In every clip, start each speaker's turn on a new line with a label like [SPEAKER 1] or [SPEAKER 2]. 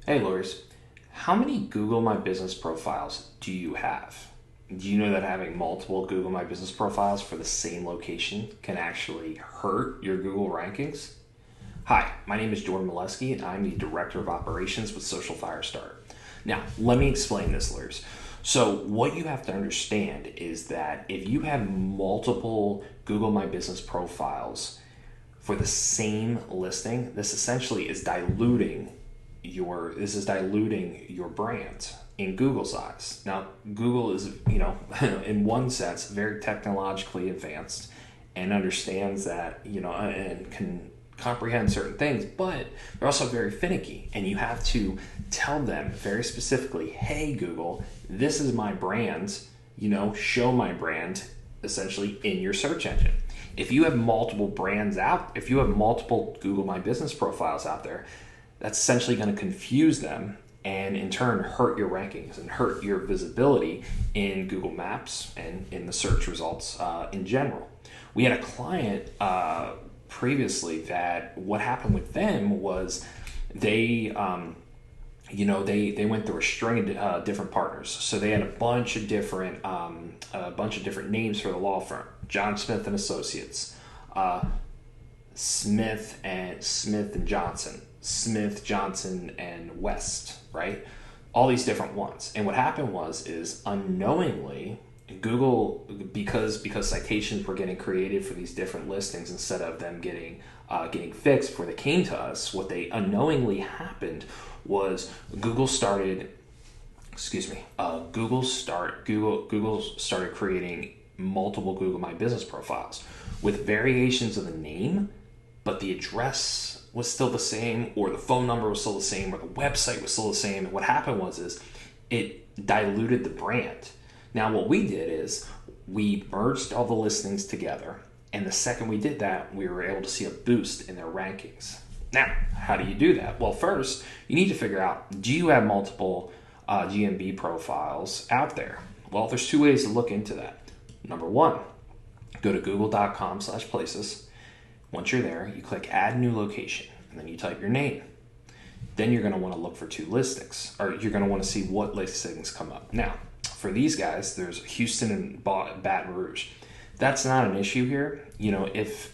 [SPEAKER 1] Hey lawyers, how many Google My Business profiles do you have? Do you know that having multiple Google My Business profiles for the same location can actually hurt your Google rankings? Hi, my name is Jordan Molesky and I'm the Director of Operations with Social Firestarter. Now, let me explain this, lawyers. So, what you have to understand is that if you have multiple Google My Business profiles for the same listing, this essentially is diluting your brand in Google's eyes. Now, Google is, in one sense, very technologically advanced and understands that, and can comprehend certain things, but they're also very finicky. And you have to tell them very specifically, hey, Google, this is my brand, show my brand essentially in your search engine. If you have multiple if you have multiple Google My Business profiles out there, that's essentially going to confuse them and in turn hurt your rankings and hurt your visibility in Google Maps and in the search results in general. We had a client previously that what happened with them was they went through a string of different partners. So they had a bunch of different names for the law firm: John Smith and Associates, Smith and Johnson, Smith, Johnson, and West, right? All these different ones. And what happened is unknowingly, Google, because citations were getting created for these different listings instead of them getting fixed before they came to us, what they unknowingly happened was Google started creating multiple Google My Business profiles with variations of the name, but the address was still the same, or the phone number was still the same, or the website was still the same. And what happened is it diluted the brand. Now, what we did is we merged all the listings together, and the second we did that, we were able to see a boost in their rankings. Now, how do you do that? Well, first, you need to figure out, do you have multiple GMB profiles out there? Well, there's two ways to look into that. Number one, go to google.com/places. Once you're there, you click Add New Location, and then you type your name. Then you're going to want to look for two listings, or you're going to want to see what listings come up. Now, for these guys, there's Houston and Baton Rouge. That's not an issue here. If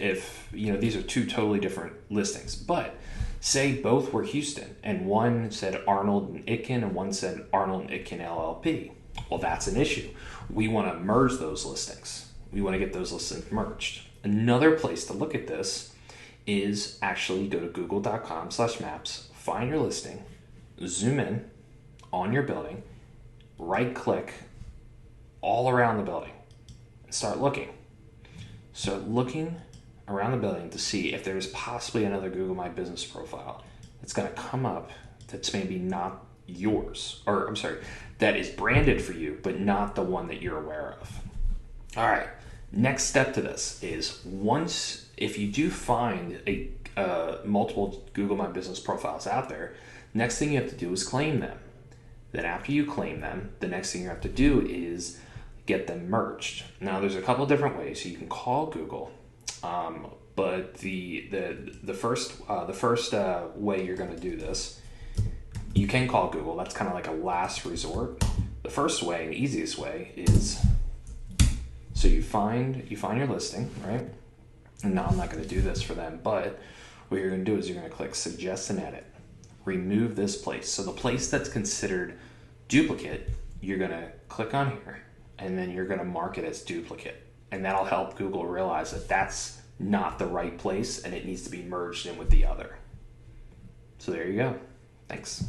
[SPEAKER 1] these are two totally different listings, but say both were Houston, and one said Arnold and Itkin, and one said Arnold and Itkin LLP. Well, that's an issue. We want to merge those listings. We want to get those listings merged. Another place to look at this is actually go to google.com/maps, find your listing, zoom in on your building, right click all around the building, and start looking. Start looking around the building to see if there's possibly another Google My Business profile that's going to come up that's maybe not yours, or I'm sorry, that is branded for you, but not the one that you're aware of. All right. Next step to this is if you do find multiple Google My Business profiles out there, next thing you have to do is claim them. Then after you claim them, the next thing you have to do is get them merged. Now, there's a couple different ways. So you can call Google, but the first way you're going to do this, you can call Google. That's kind of like a last resort. The first way, the easiest way, is so you find your listing, right? And now I'm not going to do this for them, but what you're going to do is you're going to click Suggest and Edit. Remove this place. So the place that's considered duplicate, you're going to click on here, and then you're going to mark it as duplicate. And that'll help Google realize that that's not the right place and it needs to be merged in with the other. So there you go. Thanks.